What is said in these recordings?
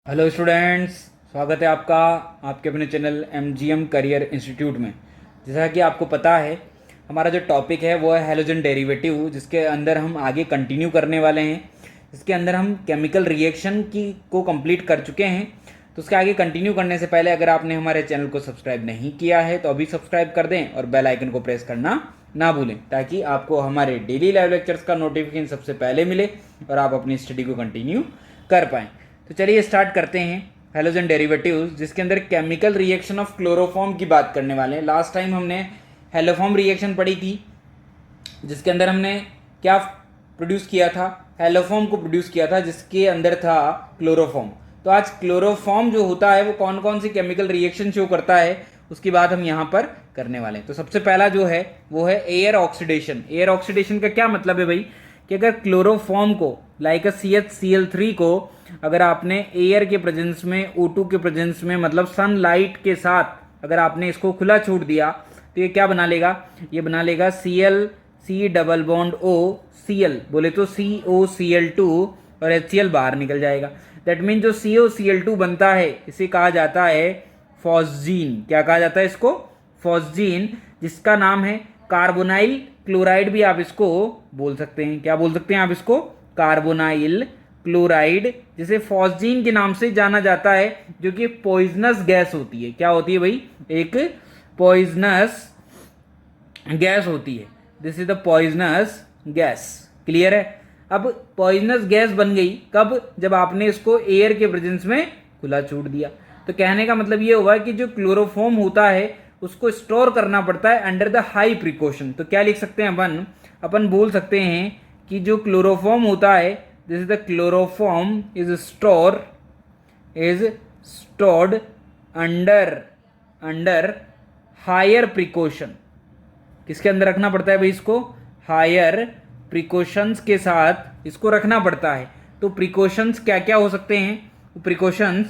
Hello students, स्वागत है आपका आपके अपने चैनल एमजीएम करियर इंस्टीट्यूट में। जैसा कि आपको पता है, हमारा जो टॉपिक है वो है हैलोजन डेरिवेटिव, जिसके अंदर हम आगे कंटिन्यू करने वाले हैं। इसके अंदर हम केमिकल रिएक्शन को कंप्लीट कर चुके हैं। तो उसके आगे कंटिन्यू करने से पहले अगर आपने हमारे चैनल को सब्सक्राइब नहीं किया है तो अभी सब्सक्राइब कर दें और बेल आइकन को प्रेस करना ना भूलें, ताकि आपको हमारे डेली लाइव लेक्चर्स का नोटिफिकेशन सबसे पहले मिले और आप अपनी स्टडी को कंटिन्यू कर पाएँ। तो चलिए स्टार्ट करते हैं हैलोजन डेरिवेटिव्स, जिसके अंदर केमिकल रिएक्शन ऑफ क्लोरोफॉर्म की बात करने वाले हैं। लास्ट टाइम हमने हेलोफॉर्म रिएक्शन पढ़ी थी, जिसके अंदर हमने क्या प्रोड्यूस किया था, हेलोफॉर्म को प्रोड्यूस किया था, जिसके अंदर था क्लोरोफॉर्म। तो आज क्लोरोफॉर्म जो होता है वो कौन कौन सी केमिकल रिएक्शन शो करता है उसकी बात हम यहाँ पर करने वाले हैं। तो सबसे पहला जो है वो है एयर ऑक्सीडेशन। एयर ऑक्सीडेशन का क्या मतलब है भाई, कि अगर क्लोरोफॉर्म को लाइक CH Cl3 को अगर आपने एयर के प्रेजेंस में, O2 के प्रेजेंस में, मतलब सनलाइट के साथ अगर आपने इसको खुला छोड़ दिया तो ये क्या बना लेगा, ये बना लेगा Cl C double bond O Cl, बोले तो COCl2 और HCl बाहर निकल जाएगा। दैट मीन जो COCl2 बनता है इसे कहा जाता है फॉस्जीन। क्या कहा जाता है इसको? फॉस्जीन, जिसका नाम है कार्बोनाइल क्लोराइड भी आप इसको बोल सकते हैं। क्या बोल सकते हैं आप इसको? कार्बोनाइल क्लोराइड, जिसे फॉस्जीन के नाम से जाना जाता है, जो कि पॉइजनस गैस होती है। क्या होती है भाई? एक पॉइजनस गैस होती है। This is the poisonous gas. Clear है? अब पॉइजनस गैस बन गई कब? जब आपने इसको एयर के प्रेजेंस में खुला छोड़ दिया। तो कहने का मतलब ये हुआ कि जो क्लोरोफॉर्म होता है उसको स्टोर करना पड़ता है अंडर द हाई प्रिकॉशन। तो क्या लिख सकते हैं अपन बोल सकते हैं कि जो क्लोरोफॉर्म होता है, this is the chloroform is stored under higher precaution. किसके अंदर रखना पड़ता है भाई इसको? हायर प्रिकॉशंस के साथ इसको रखना पड़ता है। तो प्रिकॉशंस क्या क्या हो सकते हैं, प्रिकॉशंस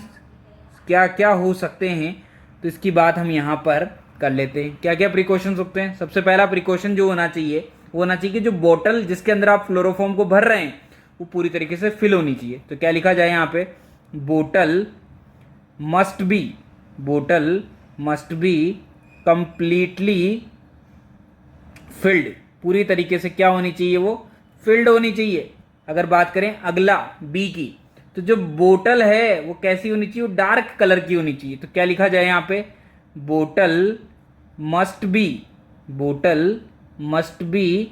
क्या क्या हो सकते हैं, तो इसकी बात हम यहाँ पर कर लेते हैं। क्या क्या प्रिकॉशंस होते हैं? सबसे पहला प्रिकॉशन जो होना चाहिए वो होना चाहिए कि जो बोतल जिसके अंदर आप क्लोरोफॉर्म को भर रहे हैं वो पूरी तरीके से फिल होनी चाहिए। तो क्या लिखा जाए यहाँ पे? बोतल मस्ट बी कंप्लीटली फिल्ड। पूरी तरीके से क्या होनी चाहिए? वो फिल्ड होनी चाहिए। अगर बात करें अगला बी की, तो जो बोतल है वो कैसी होनी चाहिए? वो डार्क कलर की होनी चाहिए। तो क्या लिखा जाए यहाँ पे? बोतल must be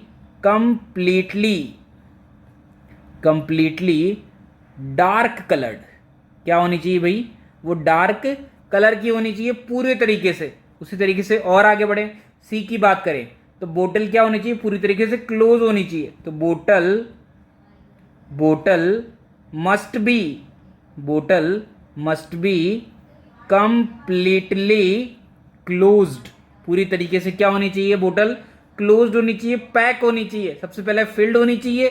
completely dark coloured. क्या होनी चाहिए भाई? वो डार्क कलर की होनी चाहिए पूरे तरीके से। उसी तरीके से और आगे बढ़े, सी की बात करें तो बोतल क्या होनी चाहिए? पूरी तरीके से क्लोज होनी चाहिए। तो बोतल मस्ट बी कंप्लीटली क्लोज्ड। पूरी तरीके से क्या होनी चाहिए? बोतल क्लोज्ड होनी चाहिए, पैक होनी चाहिए। सबसे पहले फिल्ड होनी चाहिए,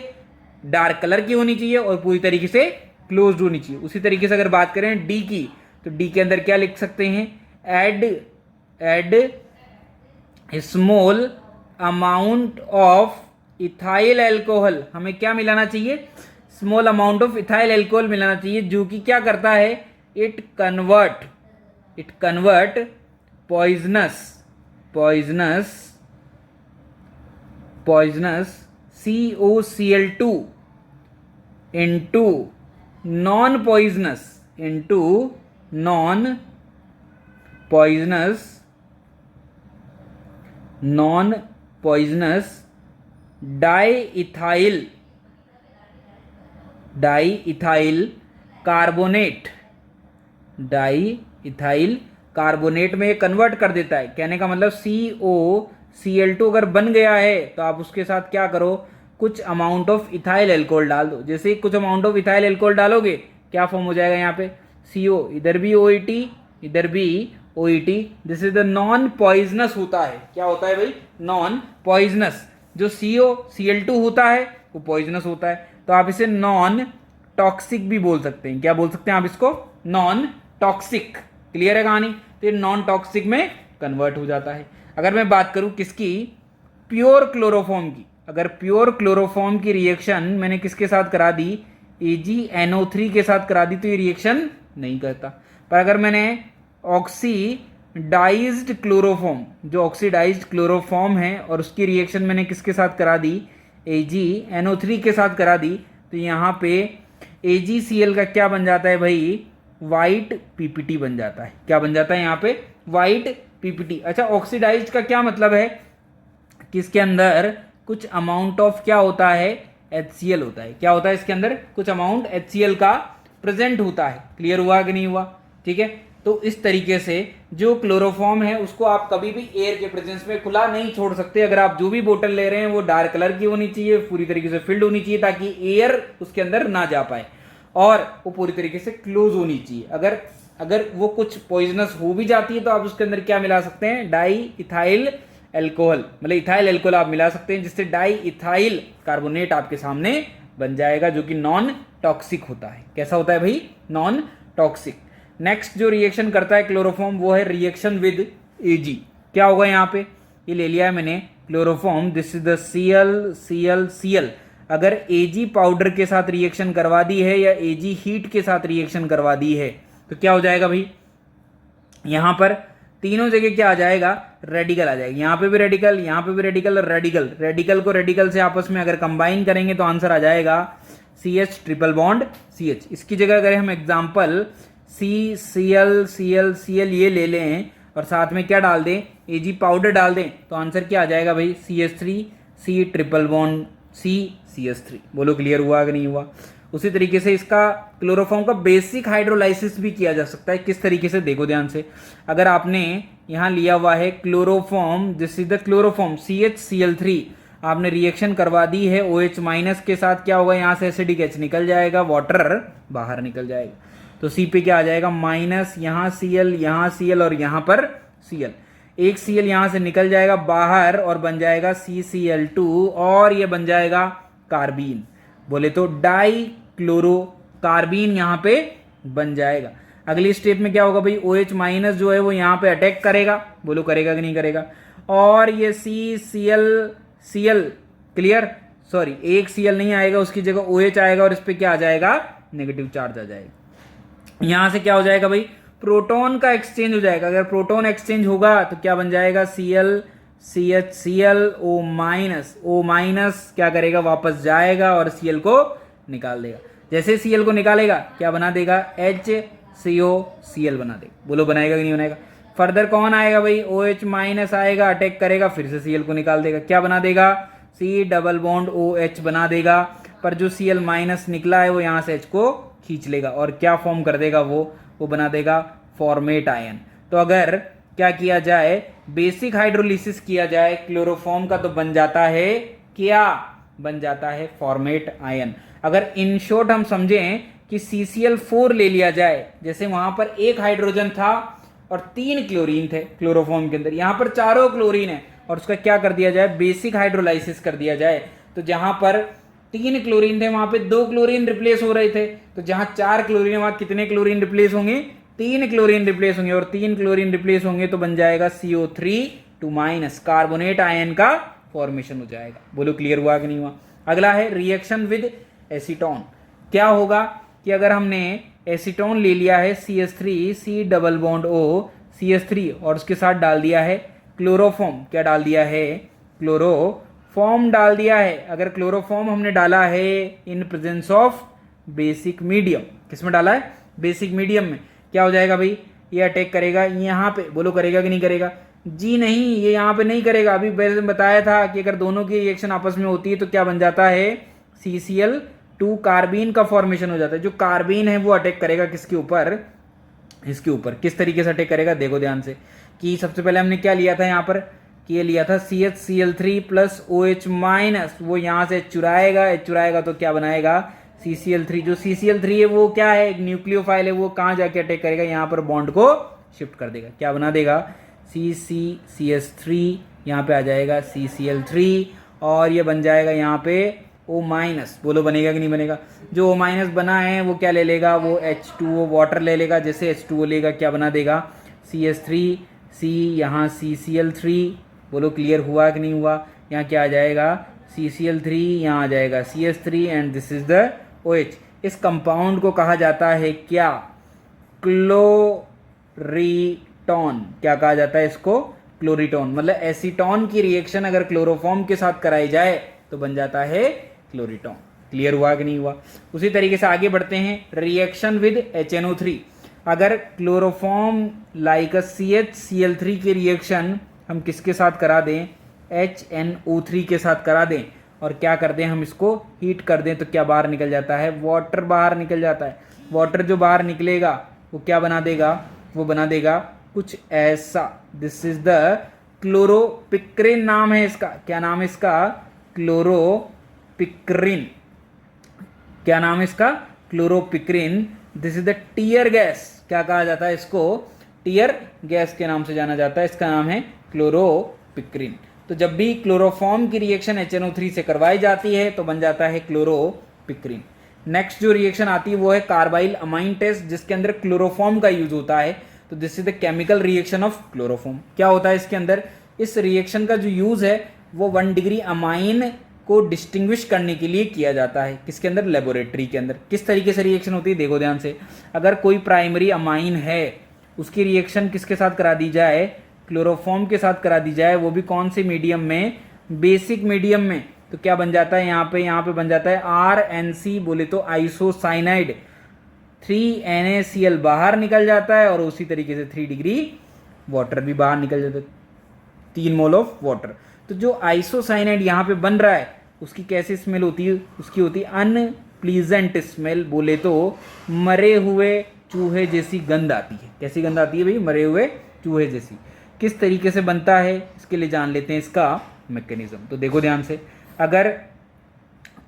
डार्क कलर की होनी चाहिए और पूरी तरीके से क्लोज्ड होनी चाहिए। उसी तरीके से अगर बात करें डी की, तो डी के अंदर क्या लिख सकते हैं? Add small amount of ethyl alcohol. हमें क्या मिलाना चाहिए? Small amount of ethyl alcohol मिलाना चाहिए, जो कि क्या करता है? It convert poisonous COCl2 into non poisonous diethyl carbonate में ये कन्वर्ट कर देता है। कहने का मतलब COCl2 अगर बन गया है तो आप उसके साथ क्या करो? कुछ अमाउंट ऑफ इथाइल अल्कोहल डाल दो। जैसे कुछ अमाउंट ऑफ इथाइल अल्कोहल डालोगे, क्या फॉर्म हो जाएगा यहाँ पे? CO, इधर भी OET, इधर भी OET। This is the non poisonous होता है। क्या होता है भाई? Non poisonous. जो COCl2 होता है वो पॉइजनस होता है। तो आप इसे नॉन टॉक्सिक भी बोल सकते हैं। क्या बोल सकते हैं आप इसको? Non toxic. क्लियर है कहानी? तो ये नॉन टॉक्सिक में कन्वर्ट हो जाता है। अगर मैं बात करूं किसकी? प्योर क्लोरोफॉर्म की। अगर प्योर क्लोरोफॉर्म की रिएक्शन मैंने किसके साथ करा दी, AgNO3 के साथ करा दी, तो ये रिएक्शन नहीं करता। पर अगर मैंने ऑक्सीडाइज्ड क्लोरोफॉर्म, जो ऑक्सीडाइज्ड क्लोरोफॉर्म है और उसकी रिएक्शन मैंने किसके साथ करा दी, AgNO3 के साथ करा दी, तो यहाँ पे AgCl का क्या बन जाता है भाई, वाइट PPT बन जाता है। क्या बन जाता है यहाँ पे, वाइट PPT। अच्छा, ऑक्सीडाइज्ड का क्या मतलब है कि इसके अंदर कुछ अमाउंट ऑफ क्या होता है, HCl होता है। क्या होता है इसके अंदर, कुछ अमाउंट HCl का प्रेजेंट होता है। क्लियर हुआ कि नहीं हुआ, ठीक है। तो इस तरीके से जो क्लोरोफॉर्म है उसको आप कभी भी एयर के प्रेजेंस में खुला नहीं छोड़ सकते। अगर आप जो भी बोतल ले रहे हैं वो डार्क कलर की होनी चाहिए, पूरी तरीके से फिल्ड होनी चाहिए, ताकि एयर उसके अंदर ना जा पाए, और वो पूरी तरीके से क्लोज होनी चाहिए। अगर वो कुछ पॉइजनस हो भी जाती है तो आप उसके अंदर क्या मिला सकते हैं, डाई इथाइल एल्कोहल, मतलब इथाइल एल्कोहल आप मिला सकते हैं, जिससे डाई इथाइल कार्बोनेट आपके सामने बन जाएगा, जो कि नॉन टॉक्सिक होता है। कैसा होता है भाई, नॉन टॉक्सिक। नेक्स्ट जो रिएक्शन करता है क्लोरोफॉर्म वो है रिएक्शन विद Ag। क्या होगा यहाँ पे, ये ले लिया है मैंने chloroform, this is the Cl। अगर Ag पाउडर के साथ रिएक्शन करवा दी है या Ag हीट के साथ रिएक्शन करवा दी है तो क्या हो जाएगा भाई, यहां पर तीनों जगह क्या आ जाएगा, रेडिकल आ जाएगा। यहां पे भी रेडिकल, यहां पे भी रेडिकल और रेडिकल। रेडिकल को रेडिकल से आपस में अगर कंबाइन करेंगे तो आंसर आ जाएगा CH ट्रिपल बॉन्ड CH। इसकी जगह अगर हम एग्जांपल CCl ये ले लें और साथ में क्या डाल दें, Ag पाउडर डाल दें, तो आंसर क्या आ जाएगा भाई, CH3 C triple bond C CH3। बोलो क्लियर हुआ कि नहीं हुआ। उसी तरीके से इसका क्लोरोफॉर्म का बेसिक हाइड्रोलाइसिस भी किया जा सकता है। किस तरीके से, देखो ध्यान से। अगर आपने यहां लिया हुआ है chloroform, this is the chloroform CHCl3, आपने रिएक्शन करवा दी है OH माइनस के साथ, क्या होगा, यहां से एसिडिक H निकल जाएगा, वाटर बाहर निकल जाएगा। तो C पे क्या आ जाएगा, माइनस, यहां Cl और यहां पर Cl। एक Cl यहां से निकल जाएगा बाहर और बन जाएगा CCl2, और ये बन जाएगा कार्बीन। बोले तो डाई क्लोरो कार्बीन यहां पे बन जाएगा। अगली स्टेप में क्या होगा भाई, OH माइनस जो है वो यहां पे अटैक करेगा। बोलो करेगा कि नहीं करेगा। और ये CCl क्लियर, सॉरी एक Cl नहीं आएगा, उसकी जगह OH आएगा और इस पे क्या आ जाएगा, नेगेटिव चार्ज आ जाएगा। यहां से क्या हो जाएगा भाई, प्रोटॉन का एक्सचेंज हो जाएगा। अगर प्रोटॉन एक्सचेंज होगा तो क्या बन जाएगा, ClCl O माइनस क्या करेगा, वापस जाएगा और Cl को निकाल देगा। जैसे Cl को निकालेगा क्या बना देगा, HCOCl बना देगा। बोलो बनाएगा कि नहीं बनाएगा। फर्दर कौन आएगा भाई, OH माइनस आएगा, अटैक करेगा, फिर से Cl को निकाल देगा। क्या बना देगा, C डबल बॉन्ड OH बना देगा। पर जो Cl माइनस निकला है वो यहां से H को खींच लेगा और क्या फॉर्म कर देगा, वो बना देगा फॉर्मेट आयन। तो अगर क्या किया जाए, बेसिक हाइड्रोलिसिस किया जाए क्लोरोफॉर्म का, तो बन जाता है क्या, बन जाता है फॉर्मेट आयन। अगर इन शॉर्ट हम समझें कि CCl4 ले लिया जाए, जैसे वहां पर एक हाइड्रोजन था और 3 क्लोरीन थे क्लोरोफॉर्म के अंदर, यहां पर चारों क्लोरीन है और उसका क्या कर दिया जाए, बेसिक हाइड्रोलाइसिस कर दिया जाए, तो जहां पर 3 क्लोरीन थे वहां पे 2 क्लोरीन रिप्लेस हो रहे थे, तो जहां 4 क्लोरीन वहां कितने क्लोरीन रिप्लेस होंगे, 3 क्लोरीन रिप्लेस होंगे, और 3 क्लोरीन रिप्लेस होंगे तो बन जाएगा CO3 कार्बोनेट आयन का फॉर्मेशन हो जाएगा। बोलो क्लियर हुआ कि नहीं हुआ। अगला है रिएक्शन विद एसीटोन। क्या होगा कि अगर हमने एसीटोन ले लिया है CH3 C double bond O CH3 और उसके साथ डाल दिया है क्लोरोफॉर्म, क्या डाल दिया है, क्लोरोफॉर्म डाल दिया है। अगर क्लोरोफॉर्म हमने डाला है in presence of basic medium, किसमें डाला है, बेसिक मीडियम में, क्या हो जाएगा भाई, ये अटैक करेगा यहाँ पे। बोलो करेगा कि नहीं करेगा, जी नहीं, ये यहाँ पे नहीं करेगा। अभी पहले बताया था कि अगर दोनों की रिएक्शन आपस में होती है तो क्या बन जाता है, CCl2 कार्बीन का फॉर्मेशन हो जाता है। जो कार्बीन है वो अटैक करेगा किसके ऊपर, इसके ऊपर। किस तरीके से अटैक करेगा, देखो ध्यान से, कि सबसे पहले हमने क्या लिया था यहाँ पर, कि ये लिया था CHCl3 प्लस OH माइनस, वो यहाँ से चुराएगा तो क्या बनाएगा, CCl3। जो CCl3 है वो क्या है, एक न्यूक्लियोफाइल है, वो कहाँ जाके अटैक करेगा, यहाँ पर बॉन्ड को शिफ्ट कर देगा। क्या बना देगा, CCCH3, यहाँ पे आ जाएगा CCl3 और ये बन जाएगा यहाँ पे O माइनस। बोलो बनेगा कि नहीं बनेगा। जो O माइनस बना है वो क्या ले लेगा, वो H2O वाटर ले लेगा। जैसे H2O लेगा क्या बना देगा, CH3C, यहाँ CCl3। बोलो क्लियर हुआ कि नहीं हुआ। यहाँ क्या आ जाएगा, CCl3, यहाँ आ जाएगा CH3 and this is the OH। इस कंपाउंड को कहा जाता है क्या, क्लोरीटोन। क्या कहा जाता है इसको? क्लोरीटोन। मतलब एसीटोन की रिएक्शन अगर क्लोरोफॉर्म के साथ कराई जाए तो बन जाता है क्लोरीटोन। क्लियर हुआ कि नहीं हुआ? उसी तरीके से आगे बढ़ते हैं। Reaction with HNO3। अगर क्लोरोफॉर्म लाइक CHCl3 की रिएक्शन हम किसके साथ करा दें? HNO3 के साथ करा दें और क्या कर दें, हम इसको हीट कर दें तो क्या बाहर निकल जाता है? वाटर बाहर निकल जाता है। वाटर जो बाहर निकलेगा वो क्या बना देगा? वो बना देगा कुछ ऐसा। दिस इज द क्लोरोपिक्रिन नाम है इसका। क्या नाम है इसका? क्लोरोपिक्रिन। क्या नाम है इसका? Chloropicrin. This is the tear gas. क्या कहा जाता है इसको? टीयर गैस के नाम से जाना जाता है। इसका नाम है क्लोरोपिक्रिन। तो जब भी क्लोरोफॉर्म की रिएक्शन HNO3 से करवाई जाती है तो बन जाता है क्लोरोपिक्रिन। नेक्स्ट जो रिएक्शन आती है वो है कार्बाइल अमाइन टेस्ट, जिसके अंदर क्लोरोफॉर्म का यूज होता है। तो this is the chemical reaction of chloroform. क्या होता है इसके अंदर? इस रिएक्शन का जो यूज है वो 1 डिग्री अमाइन को डिस्टिंग्विश करने के लिए किया जाता है। किसके अंदर? लेबोरेटरी के अंदर। किस तरीके से रिएक्शन होती है देखो ध्यान से। अगर कोई प्राइमरी अमाइन है उसकी रिएक्शन किसके साथ करा दी जाए? क्लोरोफॉर्म के साथ करा दी जाए, वो भी कौन से मीडियम में? बेसिक मीडियम में। तो क्या बन जाता है यहाँ पे बन जाता है RNC, बोले तो आइसोसाइनाइड। 3NaCl बाहर निकल जाता है और उसी तरीके से 3 डिग्री वाटर भी बाहर निकल जाता है, 3 मोल ऑफ वाटर। तो जो आइसोसाइनाइड यहाँ पे बन रहा है उसकी कैसी स्मेल होती है? उसकी होती है अनप्लीजेंट स्मेल, बोले तो मरे हुए चूहे जैसी गंध आती है। कैसी गंध आती है भाई? मरे हुए चूहे जैसी। किस तरीके से बनता है इसके लिए जान लेते हैं इसका मैकेनिज्म। तो देखो ध्यान से, अगर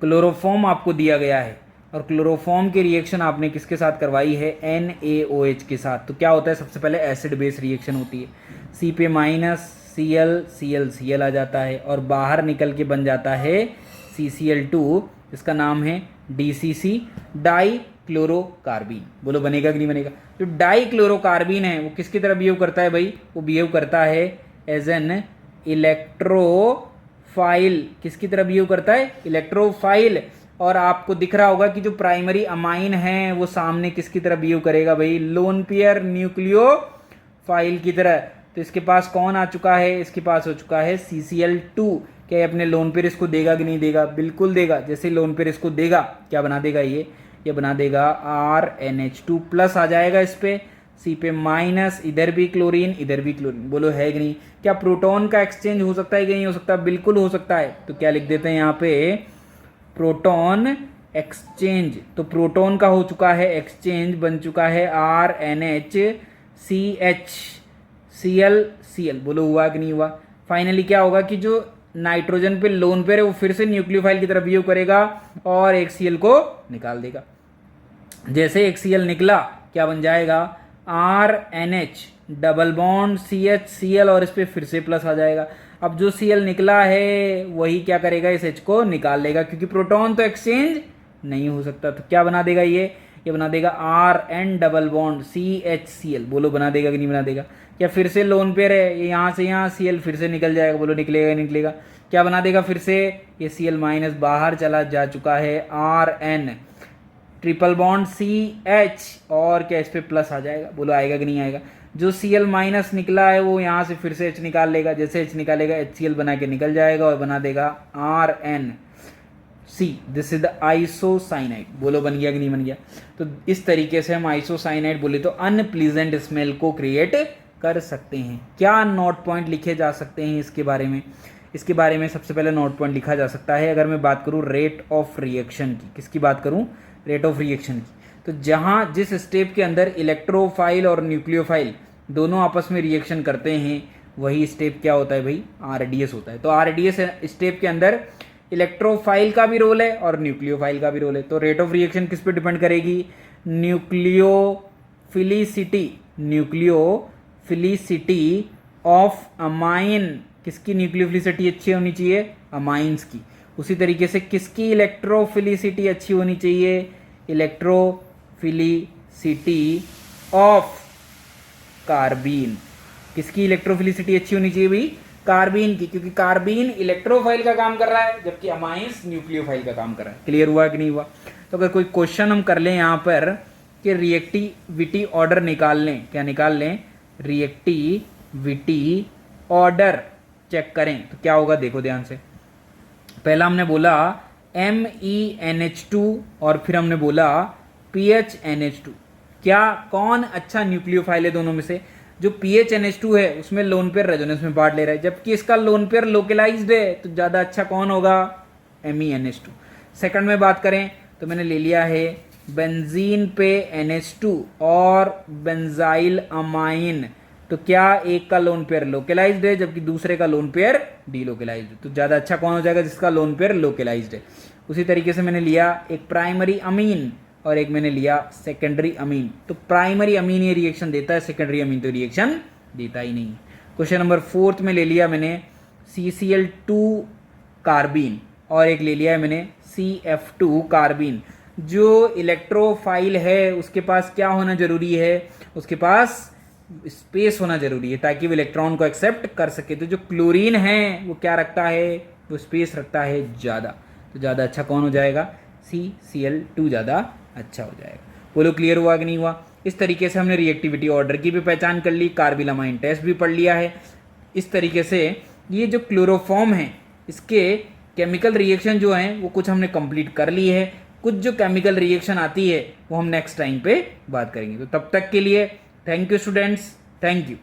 क्लोरोफॉर्म आपको दिया गया है और क्लोरोफॉर्म की रिएक्शन आपने किसके साथ करवाई है? NaOH के साथ, तो क्या होता है? सबसे पहले एसिड बेस रिएक्शन होती है। C पे माइनस Cl आ जाता है और बाहर निकल के बन जाता है CCl2, इसका नाम है DCC, डाई क्लोरोकार्बीन। बोलो बनेगा कि नहीं बनेगा? जो डाई क्लोरोकार्बीन है वो किसकी तरह बिहेव करता है भाई? वो बिहेव करता है एज एन इलेक्ट्रोफाइल। किसकी तरह बिहेव करता है? इलेक्ट्रोफाइल। और आपको दिख रहा होगा कि जो प्राइमरी अमाइन है वो सामने किसकी तरह बिहेव करेगा भाई? लोन पेयर न्यूक्लियोफाइल की तरह। तो इसके पास कौन आ चुका है? इसके पास हो चुका है CCl2। क्या ये अपने लोन पेयर इसको देगा कि नहीं देगा? बिल्कुल देगा। जैसे लोन पेयर इसको देगा क्या बना देगा? ये बना देगा RNH2 प्लस आ जाएगा इस पे, C पे माइनस, इधर भी क्लोरीन इधर भी क्लोरीन। बोलो है कि नहीं? क्या प्रोटॉन का एक्सचेंज हो सकता है कि नहीं हो सकता? बिल्कुल हो सकता है। तो क्या लिख देते हैं यहाँ पे? Proton exchange. तो प्रोटॉन का हो चुका है एक्सचेंज, बन चुका है RNHCHCl। बोलो हुआ कि नहीं हुआ? फाइनली क्या होगा कि जो नाइट्रोजन पे लोन पेयर है वो फिर से न्यूक्लियोफाइल की तरफ बिहेव करेगा और एक Cl को निकाल देगा। जैसे एक Cl निकला क्या बन जाएगा? RNH डबल बॉन्ड CHCl और इस पे फिर से प्लस आ जाएगा। अब जो Cl निकला है वही क्या करेगा? इस H को निकाल लेगा, क्योंकि प्रोटॉन तो एक्सचेंज नहीं हो सकता। तो क्या बना देगा? ये बना देगा RN डबल बॉन्ड CHCl। बोलो बना देगा कि नहीं बना देगा? क्या फिर से लोन पेयर है, ये यहाँ से यहाँ Cl फिर से निकल जाएगा। बोलो निकलेगा नहीं निकलेगा? क्या बना देगा फिर से? ये Cl माइनस बाहर चला जा चुका है, RN ट्रिपल बॉन्ड CH और क्या इस पे प्लस आ जाएगा। बोलो आएगा कि नहीं आएगा? जो Cl माइनस निकला है वो यहाँ से फिर से H निकाल लेगा। जैसे H निकालेगा HCl बना के निकल जाएगा और बना देगा RNC। This is the isocyanide. बोलो बन गया कि नहीं बन गया? तो इस तरीके से हम आइसोसाइनाइड बोले तो अनप्लीजेंट स्मेल को क्रिएट कर सकते हैं। क्या नोट पॉइंट लिखे जा सकते हैं इसके बारे में? इसके बारे में सबसे पहले नोट पॉइंट लिखा जा सकता है, अगर मैं बात करूं रेट ऑफ रिएक्शन की। किसकी बात करूं? रेट ऑफ रिएक्शन की। तो जहां जिस स्टेप के अंदर इलेक्ट्रोफाइल और न्यूक्लियोफाइल दोनों आपस में रिएक्शन करते हैं वही स्टेप क्या होता है भाई? RDS होता है। तो RDS स्टेप के अंदर इलेक्ट्रोफाइल का भी रोल है और न्यूक्लियोफाइल का भी रोल है। तो रेट ऑफ रिएक्शन किस पे डिपेंड करेगी? Nucleophilicity of amine. किसकी न्यूक्लियोफिलिसिटी अच्छी होनी चाहिए? अमाइंस की। उसी तरीके से किसकी इलेक्ट्रोफिलिसिटी अच्छी होनी चाहिए? Electrophilicity of carbene. किसकी इलेक्ट्रोफिलिसिटी अच्छी होनी चाहिए भाई? कार्बीन की, क्योंकि कार्बीन इलेक्ट्रोफाइल का काम कर रहा है जबकि अमाइंस न्यूक्लियोफाइल का काम कर रहा है। क्लियर हुआ कि नहीं हुआ? तो अगर कोई क्वेश्चन हम कर लें यहाँ पर के रिएक्टिविटी ऑर्डर निकाल लें, क्या निकाल लें, रिएक्टिविटी ऑर्डर चेक करें तो क्या होगा, देखो ध्यान से। पहला हमने बोला MEnH2 और फिर हमने बोला PHNH2। क्या कौन अच्छा न्यूक्लियोफाइल है दोनों में से? जो PHNH2 है उसमें लोन पेयर रेजोनेंस में पार्ट ले रहा है, जबकि इसका लोन पेयर लोकलाइज्ड है, तो ज़्यादा अच्छा कौन होगा, MEnH2। सेकंड में बात करें तो मैंने ले लिया है बेंजीन पे NH2 और बेंजाइल अमाइन, तो क्या एक का लोन पेयर लोकलाइज्ड है जबकि दूसरे का लोन पेयर डीलोकलाइज्ड है, तो ज़्यादा अच्छा कौन हो जाएगा, जिसका लोन पेयर लोकलाइज्ड है। उसी तरीके से मैंने लिया एक प्राइमरी अमीन और एक मैंने लिया सेकेंडरी अमीन, तो प्राइमरी अमीन ये रिएक्शन देता है, सेकेंडरी अमीन तो रिएक्शन देता ही नहीं। क्वेश्चन नंबर 4 में ले लिया मैंने CCl2 कार्बीन और एक ले लिया है मैंने CF2 कार्बीन। जो इलेक्ट्रोफाइल है उसके पास क्या होना जरूरी है, उसके पास स्पेस होना जरूरी है ताकि वो इलेक्ट्रॉन को एक्सेप्ट कर सके। तो जो क्लोरीन है वो क्या रखता है, वो स्पेस रखता है ज़्यादा, तो ज़्यादा अच्छा कौन हो जाएगा, CCl2 ज़्यादा अच्छा हो जाएगा। बोलो क्लियर हुआ कि नहीं हुआ? इस तरीके से हमने रिएक्टिविटी ऑर्डर की भी पहचान कर ली, कार्बिलामाइन टेस्ट भी पढ़ लिया है। इस तरीके से ये जो क्लोरोफॉर्म है इसके केमिकल रिएक्शन जो हैं वो कुछ हमने कंप्लीट कर ली है, कुछ जो केमिकल रिएक्शन आती है वो हम नेक्स्ट टाइम पे बात करेंगे। तो तब तक के लिए thank you students, thank you.